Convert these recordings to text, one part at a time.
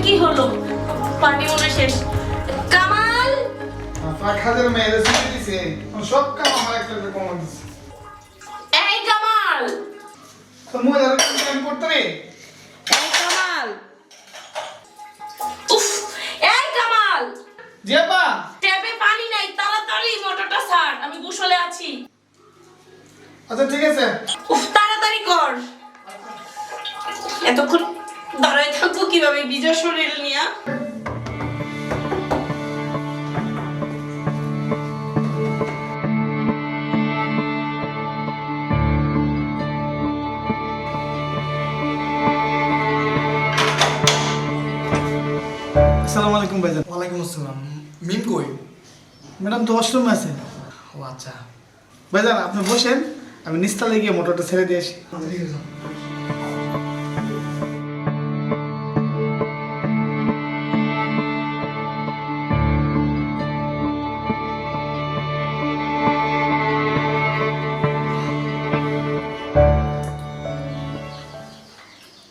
কি হলো? পানি মনে শেষ। কামাল, ফাঁকাদের মেয়েদের ছুটি দিছে, সব কাম আমার একটা কমন দিছে। এই কামাল, তো মজার কাম করতে রে। এই কামাল, উফ, এই কামাল, জি আপা। ট্যাপে পানি নাই, তাড়াতাড়ি মোটরটা ছাড়, আমি গোসলে আছি। আচ্ছা ঠিক আছে। উফ, তাড়াতাড়ি কর। এতক্ষণ দাঁড়ায় থাকবো কিভাবে বিজয় শরীর নিয়ে? আসসালামু আলাইকুম ভাইজান। ওয়ালাইকুম আসসালাম। মিম কই? ম্যাডাম তো ওয়াশরুমে আছে। ও আচ্ছা, ভাইজান আপনি বসেন, আমি নিস্তালে গিয়ে মোটরটা ছেড়ে দিয়ে আসি। ঠিক আছে।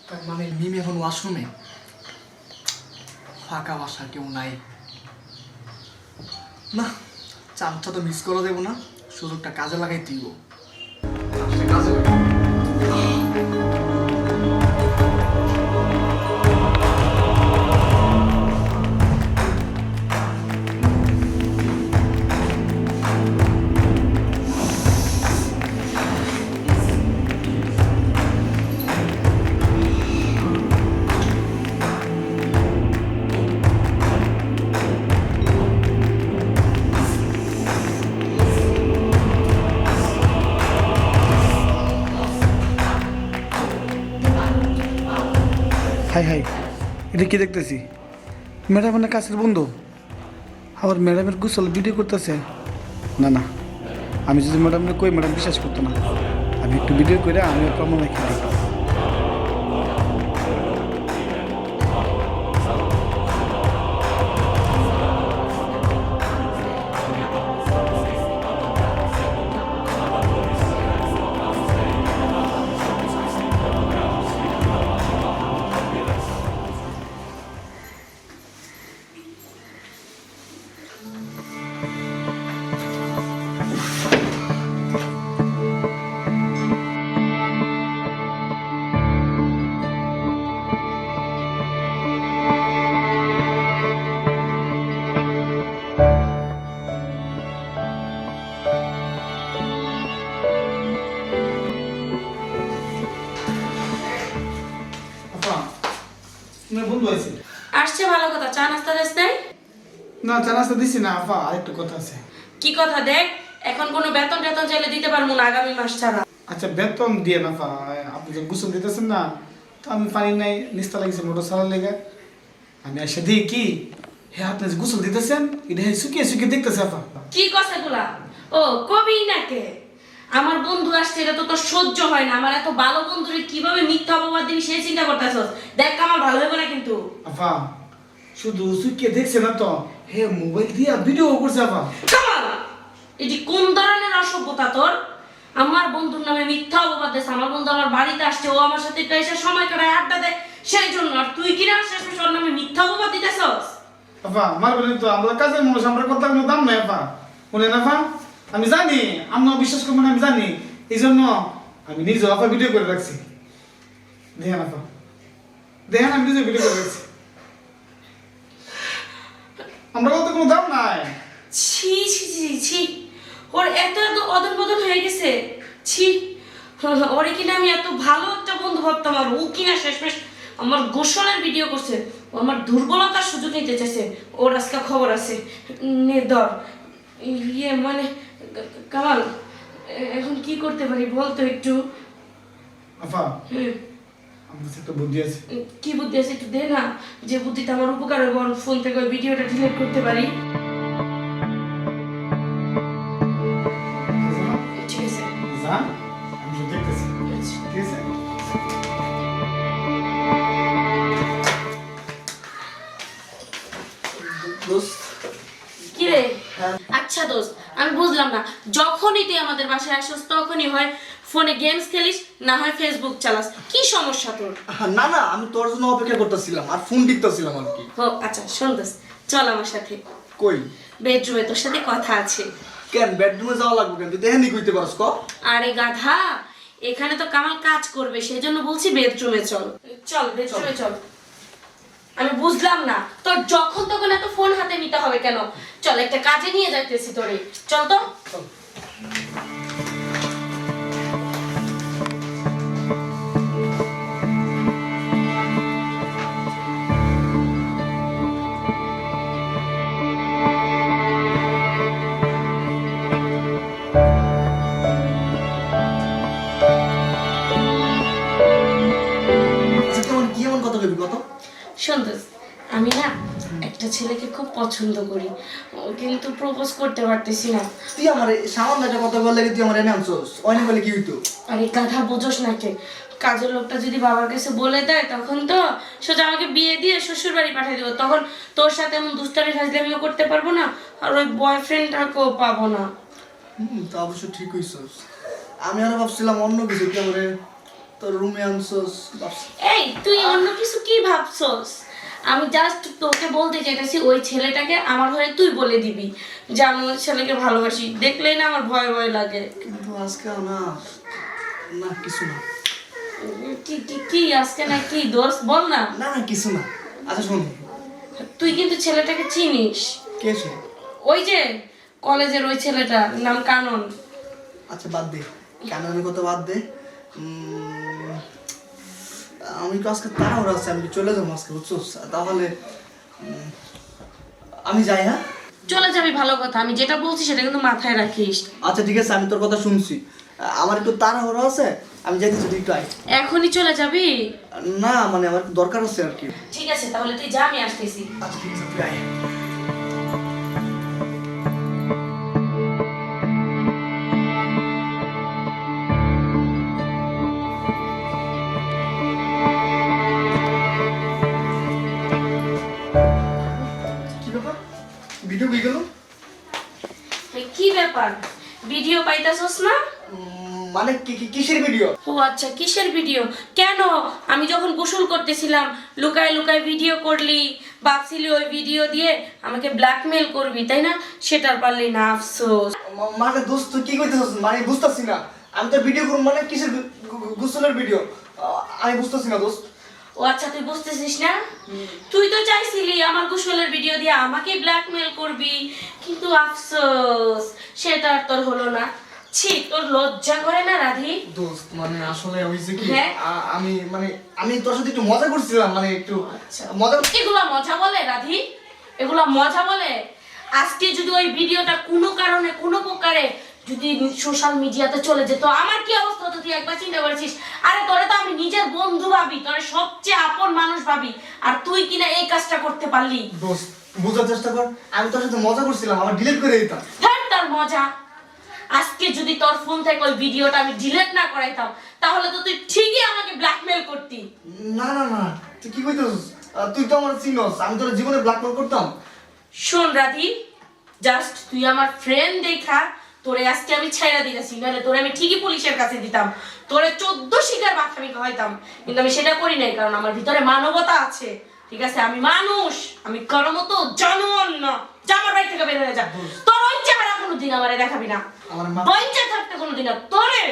তার মানে মিম এখন ওয়াশরুমে, ফাঁকা বাসা কেউ নাই। না, চান্সটা তো মিস করা দেবো না, সুযোগটা কাজে লাগাই দিব। কাজে লাগাই। হাই হাই, এটা কি দেখতেছি? ম্যাডাম না কাছের বন্ধু, আবার ম্যাডামের গোসল ভিডিও করতেছে। না না, আমি যদি ম্যাডামকে কই ম্যাডাম বিশ্বাস করতো না। আমি একটু ভিডিও করে আমি প্রমাণ রেখে দিই। বন্ধু আছে আসছে, ভালো কথা। চা নাস্তা দেশ নাই? না, চা নাস্তা দিছি না আপা, আরেকটু কথা আছে। কি কথা? দেখ, এখন কোনো বেতন টেতন চাইলে দিতে পারবো না আগামী মাস ছাড়া। আচ্ছা বেতন দিয়ে না পা, আপনি যে গোসল দিতেছেন না, তো আমি পানি নাই, নিস্তা লাগিয়েছে মোটর চালার লেগে। আমি এসে দিই কি, হ্যাঁ আপনি যে গোসল দিতেছেন এটা শুকিয়ে শুকিয়ে দেখতেছে আপা। কি কথা গুলা? ও কবি নাকে? আমার বন্ধু আসছে, এটা তো তোর সহ্য হয় না। আমার এত ভালো বন্ধুরে কিভাবে মিথ্যা অপবাদ দিবি সেই চিন্তা করতেছস। দেখ আমার ভালো হবে না কিন্তু। আপা শুধু শুকিয়ে দেখছে না তো, হ্যাঁ মোবাইল দিয়ে ভিডিও করছে আপা। কামাল, এটি কোন ধরনের অসভ্যতা তোর? আমার বন্ধুর নামে মিথ্যা অপবাদ দিস। আমার বন্ধু আমার বাড়িতে আসছে, ও আমার সাথে একটু এসে সময় কাটায়, আড্ডা দেয়, সেই জন্য। আর তুই কিনা শেষ ওর নামে মিথ্যা অপবাদ দিতেছস? আপা মারবেন তো, আমরা কাজের মানুষ, আমরা কথা কোনো দাম নাই আপা। বলেন আপা, আমি জানি আপনার বিশ্বাস করবেন, আমি জানি, এই জন্য আমি নিজে আপা ভিডিও করে রাখছি। দেখেন আপা, দেখেন আমি নিজে ভিডিও করে রাখছি। আমরা বলতে কোনো দাম নাই। ছি ছি ছি ছি, ওর এত এত অদল বদল হয়ে গেছে। ছি, ওরে কিনা আমি এত ভালো একটা বন্ধু ভাবতাম, আর ও কিনা শেষমেশ আমার গোসলের ভিডিও করছে। ও আমার দুর্বলতার সুযোগ নিতে চাইছে। ওর আজকে খবর আছে, নে ধর। ইয়ে মানে কামাল, এখন কি করতে পারি বলতো একটু? আপা আমার কাছে একটা বুদ্ধি আছে। কি বুদ্ধি আছে একটু দে না, যে বুদ্ধিটা আমার উপকার হবে। ফোন থেকে ওই ভিডিওটা ডিলিট করতে পারি। ঠিক আছে, যা, আমি তো দেখতেছি। ঠিক আছে। কি রে? আচ্ছা দোস্ত, আমি বুঝলাম না, যখনই তুই আমাদের বাসায় আসিস তখনই হয় ফোনে গেমস খেলিস, না হয় ফেসবুক চালাস। কি সমস্যা তোর? না না, আমি তোর জন্য অপেক্ষা করতেছিলাম আর ফোন টিপতেছিলাম আর কি। ও আচ্ছা, শোন দোস্ত, চল আমার সাথে কই? বেডরুমে, তোর সাথে কথা আছে। কেন বেডরুমে যাওয়া লাগবে কেন? তুই দেখেনি কইতে পারস ক? আরে গাধা, এখানে তো কামাল কাজ করবে, সেই জন্য বলছি বেডরুমে চল। চল বেডরুমে চল। আমি বুঝলাম না তোর যখন তখন এত ফোন হাতে নিতে হবে কেন? চল, একটা কাজে নিয়ে যাইতেছি তোরে, চল তো। আচ্ছা কেমন কি এমন কথা কইবি কত? সুন্দর, আমি না একটা ছেলেকে খুব পছন্দ করি, কিন্তু প্রপোজ করতে পারতেছি না। তুই আমার সামান্য একটা কথা বললে তুই আমার এনে আনছস, অনেক বলে কি হইতো? আরে গাধা, বোঝোস না কে? কাজের লোকটা যদি বাবার কাছে বলে দেয় তখন তো সোজা আমাকে বিয়ে দিয়ে শ্বশুর বাড়ি পাঠিয়ে দেবো, তখন তোর সাথে এমন দুষ্টামি ফাজলামিও করতে পারবো না, আর ওই বয়ফ্রেন্ডটাকেও পাবো না। তা অবশ্য ঠিক হইছস। আমি আরো ভাবছিলাম অন্য কিছু, তুই আমার তোর রুমে আনছস। এই তুই অন্য কিছু কি ভাবছস? আমি জাস্ট তোকে বলতে চাইতেছি ওই ছেলেটাকে আমার হয়ে তুই বলে দিবি যে আমি ওই ছেলেকে ভালোবাসি। দেখলেই না আমার ভয় ভয় লাগে। কিন্তু আজকে না, না কিছু না। কি কি কি আজকে না কি দোস্ত, বল না। না না কিছু না। আচ্ছা শোন, তুই কিন্তু ছেলেটাকে চিনিস। কে সে? ওই যে কলেজের ওই ছেলেটা, নাম কানন। আচ্ছা বাদ দে, কানানের কথা বাদ দে। আমি তো আজকে তাড়াহুড়ো আছে, আমি চলে যাবো আজকে বুঝছস। তাহলে আমি যাই। হ্যাঁ চলে যাবি, ভালো কথা, আমি যেটা বলছি সেটা কিন্তু মাথায় রাখিস। আচ্ছা ঠিক আছে, আমি তোর কথা শুনছি। আমার একটু তাড়াহুড়ো আছে, আমি যাইতেছি, তুই একটু আয়। এখনই চলে যাবি? না মানে আমার একটু দরকার আছে আর কি। ঠিক আছে, তাহলে তুই যা, আমি আসতেছি। আচ্ছা ঠিক আছে, তুই আয়। কি ব্যাপার? ভিডিও কি গেল? এই কি ব্যাপার, ভিডিও পাইতাছস না? মানে কিসের ভিডিও? ও আচ্ছা, কিসের ভিডিও? কেন আমি যখন গোসল করতেছিলাম লুকায় লুকায় ভিডিও করলি, ভাবছিলি ওই ভিডিও দিয়ে আমাকে ব্ল্যাকমেল করবি, তাই না? সেটার পারলি না, আফসোস। মানে দোস্ত তুই কি কইতেছস? মানে বুঝতাছি না। আমি তো ভিডিও করব, মানে কিসের গোসলের ভিডিও? আমি বুঝতাছি না দোস্ত। ও আচ্ছা, তুই বুঝতেছিস না? তুই তো চাইছিলি আমার গোসলের ভিডিও দিয়ে আমাকে ব্ল্যাকমেল করবি, কিন্তু আফসোস সেটা আর তোর হলো না। ছি, তোর লজ্জা করে না রাধি? দোস্ত মানে আসলে হইছে কি, হ্যাঁ? আমি তোর সাথে একটু মজা করছিলাম, মানে একটু মজা। এগুলা মজা বলে রাধি? এগুলা মজা বলে? আজকে যদি ওই ভিডিওটা কোনো কারণে কোনো প্রকারে যদি সোশ্যাল মিডিয়াতে চলে যেত, আমার কি অবস্থা হতো তুই একবার চিন্তা করেছিস? আরে তোরে তো আমি নিজের বন্ধু ভাবি, তোরে সবচেয়ে আপন মানুষ ভাবি, আর তুই কিনা এই কাজটা করতে পারলি। দোস্ত বুঝার চেষ্টা কর, আমি তোর সাথে মজা করছিলাম, আমার ডিলিট করে দিতাম। হ্যাঁ, তার মজা। আজকে যদি তোর ফোন থেকে ওই ভিডিওটা আমি ডিলিট না করাইতাম, তাহলে তো তুই ঠিকই আমাকে ব্ল্যাকমেল করতি। না না না, তুই কি কইতেছস? তুই তো আমার চিনস, আমি তোর জীবনে ব্ল্যাকমেল করতাম? শোন রাধি, জাস্ট তুই আমার ফ্রেন্ড দেখা তোরে আজকে আমি ছাইড়া দিয়েছি, নাহলে তোরে আমি ঠিকই পুলিশের কাছে দিতাম, তোরে 14 শিকার ভাত আমি খাওয়াইতাম, কিন্তু আমি সেটা করি নাই, কারণ আমার ভিতরে মানবতা আছে। ঠিক আছে, আমি মানুষ, আমি কারো মতো জানোয়ার না। যা আমার বাড়ি থেকে বের হয়ে যা। তোর ওই চেহারা কোনোদিন আমারে দেখাবি না, আমার বঞ্চে থাকতে কোনোদিন না তোরে।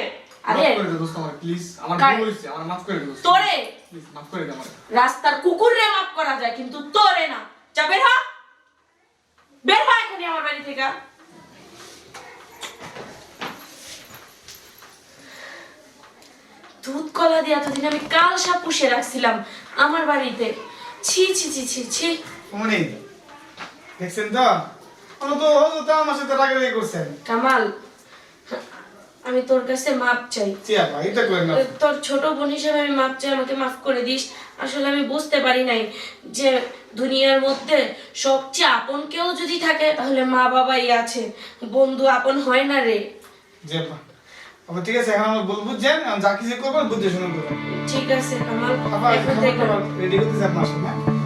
আরে মাফ করে দে দোস্ত, আমার প্লিজ, আমার ভুল হইছে, আমার মাফ করে দে দোস্ত। তোরে প্লিজ মাফ করে দে আমার। রাস্তার কুকুররে মাফ করা যায়, কিন্তু তোরে না। যা বের হ, বের হ এখনই আমার বাড়ি থেকে। দুধ কলা দিয়ে এতদিন আমি কাল সাপ পুষে রাখছিলাম আমার বাড়িতে। ছি ছি ছি ছি ছি। মনে দেখছেন তো, কোনো তো হলো তো আমার সাথে রাগারাগি করছেন। কামাল, আমি তোর কাছে মাপ চাই। চিয়া ভাই, এটা করেন না। তোর ছোট বোন হিসেবে আমি মাপ চাই, আমাকে মাফ করে দিস। আসলে আমি বুঝতে পারি নাই যে দুনিয়ার মধ্যে সবচেয়ে আপন কেউ যদি থাকে তাহলে মা বাবাই আছে, বন্ধু আপন হয় না রে। জি আপা, আপা ঠিক আছে, এখন আমার বল বুঝছেন, যা কিছু করবেন বুঝে শুনে করবেন। ঠিক আছে কামাল, আপা এখন থেকে রেডি করতেছি আপনার সাথে।